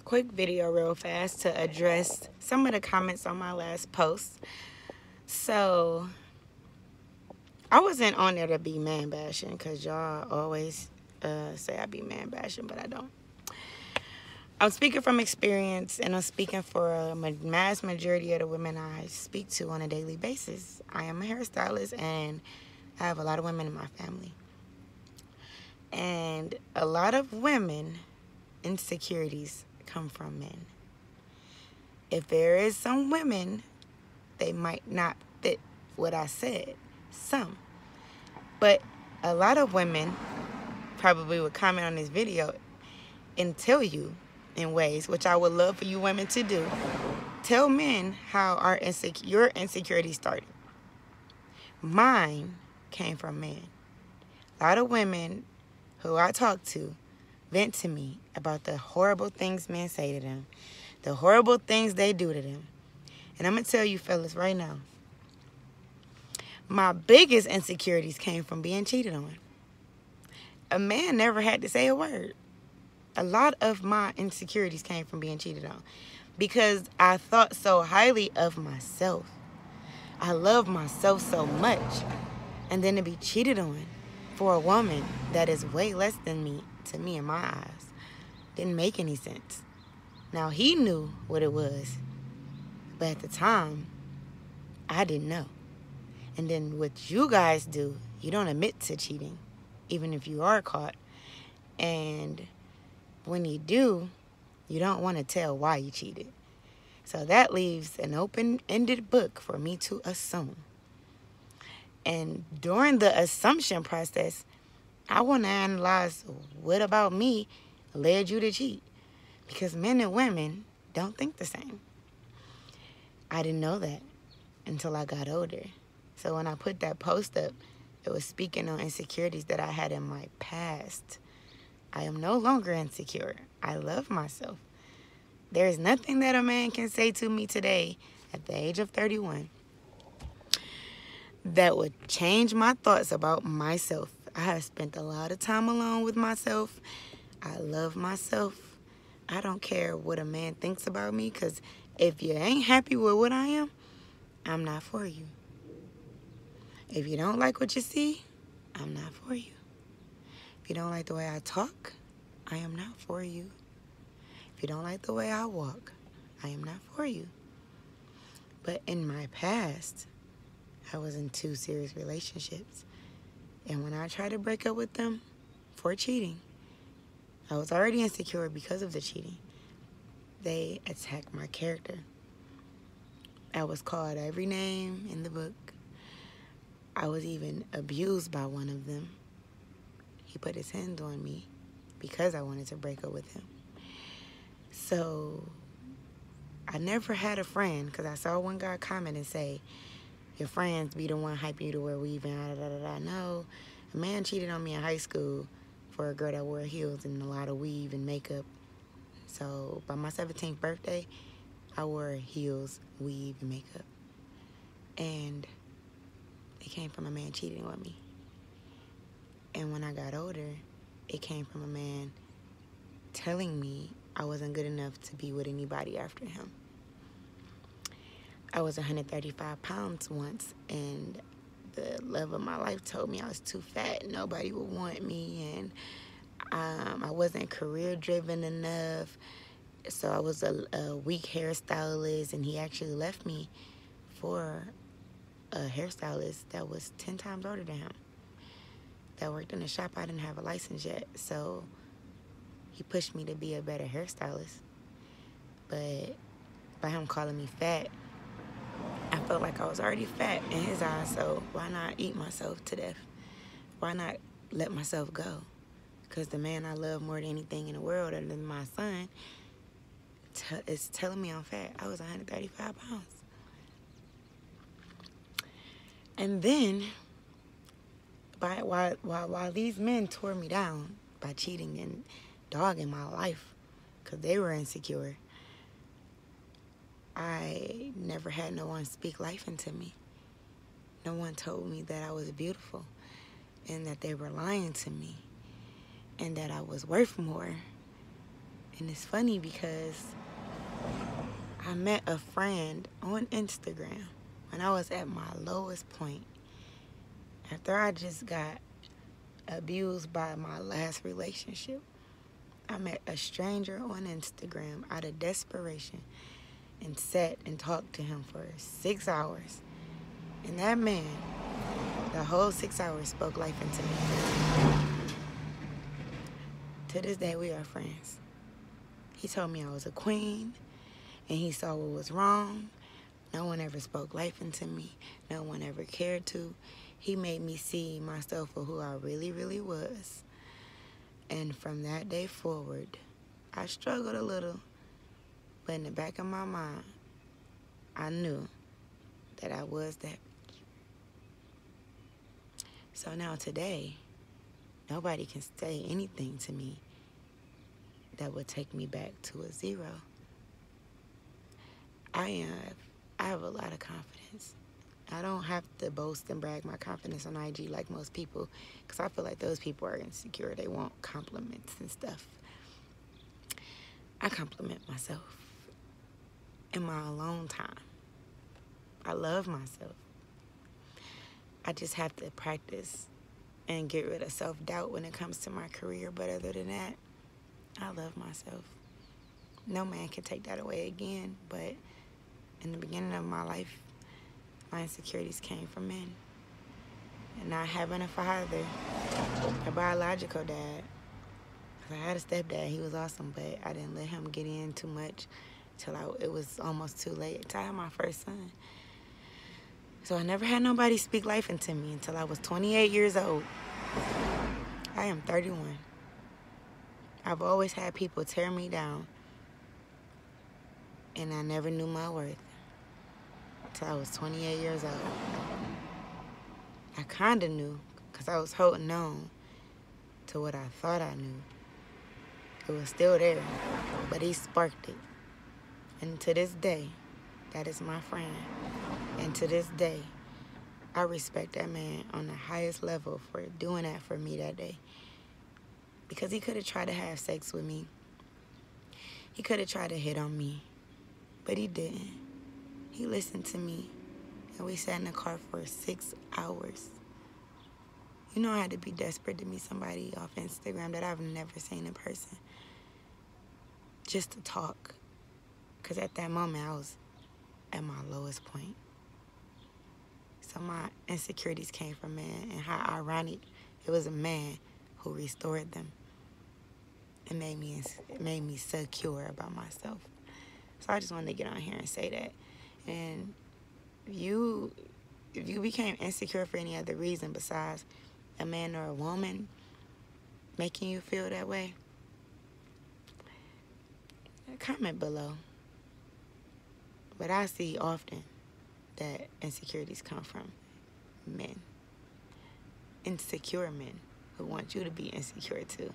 quick video real fast to address some of the comments on my last post. So, I wasn't on there to be man bashing because y'all always say I be man bashing, but I don't. I'm speaking from experience, and I'm speaking for a mass majority of the women I speak to on a daily basis. I am a hairstylist, and I have a lot of women in my family. And a lot of women, insecurities come from men. If there is some women, they might not fit what I said. Some. But a lot of women probably would comment on this video and tell you in ways, which I would love for you women to do. Tell men how your insecurity started. Mine came from men. A lot of women who I talk to vent to me about the horrible things men say to them, the horrible things they do to them. And I'm going to tell you fellas right now, my biggest insecurities came from being cheated on. A man never had to say a word. A lot of my insecurities came from being cheated on because I thought so highly of myself. I love myself so much. And then to be cheated on for a woman that is way less than me, to me in my eyes, didn't make any sense. Now, he knew what it was, but at the time, I didn't know. And then what you guys do, you don't admit to cheating, even if you are caught. And when you do, you don't want to tell why you cheated. So that leaves an open-ended book for me to assume. And during the assumption process, I want to analyze what about me led you to cheat. Because men and women don't think the same. I didn't know that until I got older. So when I put that post up, it was speaking on insecurities that I had in my past. I am no longer insecure. I love myself. There is nothing that a man can say to me today at the age of 31 that would change my thoughts about myself. I have spent a lot of time alone with myself. I love myself. I don't care what a man thinks about me, because if you ain't happy with what I am, I'm not for you. If you don't like what you see, I'm not for you. If you don't like the way I talk, I am not for you. If you don't like the way I walk, I am not for you. But in my past, I was in 2 serious relationships. And when I tried to break up with them for cheating, I was already insecure because of the cheating. They attacked my character. I was called every name in the book. I was even abused by one of them. He put his hands on me because I wanted to break up with him. So I never had a friend, because I saw one guy comment and say, your friends be the one hyping you to wear weave and No, a man cheated on me in high school for a girl that wore heels and a lot of weave and makeup. So by my 17th birthday, I wore heels, weave, and makeup. And it came from a man cheating on me. And when I got older, it came from a man telling me I wasn't good enough to be with anybody after him. I was 135 pounds once, and the love of my life told me I was too fat, nobody would want me, and I wasn't career-driven enough, so I was a weak hairstylist, and he actually left me for a hairstylist that was 10 times older than him, that worked in a shop I didn't have a license yet. So he pushed me to be a better hairstylist. But by him calling me fat, I felt like I was already fat in his eyes, so why not eat myself to death? Why not let myself go? Because the man I love more than anything in the world, other than my son, is telling me I'm fat. I was 135 pounds. And then, while these men tore me down by cheating and dogging my life because they were insecure, I never had no one speak life into me. No one told me that I was beautiful and that they were lying to me and that I was worth more And it's funny because I met a friend on Instagram when I was at my lowest point. After I just got abused by my last relationship, I met a stranger on Instagram out of desperation and sat and talked to him for 6 hours. And that man, the whole 6 hours, spoke life into me. To this day, we are friends. He told me I was a queen, and he saw what was wrong. No one ever spoke life into me. No one ever cared to. He made me see myself for who I really, really was. And from that day forward, I struggled a little, but in the back of my mind, I knew that I was that. So now today, nobody can say anything to me that would take me back to a zero. I have a lot of confidence. I don't have to boast and brag my confidence on IG like most people, because I feel like those people are insecure. They want compliments and stuff. I compliment myself in my alone time. I love myself. I just have to practice and get rid of self-doubt when it comes to my career. But other than that, I love myself. No man can take that away again. But in the beginning of my life, my insecurities came from men. And not having a father, a biological dad. 'Cause I had a stepdad. He was awesome, but I didn't let him get in too much till it was almost too late to have my first son. So I never had nobody speak life into me until I was 28 years old. I am 31. I've always had people tear me down, and I never knew my worth until I was 28 years old. I kind of knew because I was holding on to what I thought I knew. It was still there, but he sparked it. And to this day, that is my friend. And to this day, I respect that man on the highest level for doing that for me that day. Because he could have tried to have sex with me. He could have tried to hit on me, but he didn't. He listened to me, and we sat in the car for 6 hours. You know I had to be desperate to meet somebody off Instagram that I've never seen in person, just to talk. Because at that moment, I was at my lowest point. So my insecurities came from man, and how ironic it was a man who restored them. It made me secure about myself. So I just wanted to get on here and say that. And if you became insecure for any other reason besides a man or a woman making you feel that way, comment below. But I see often that insecurities come from men. Insecure men who want you to be insecure too.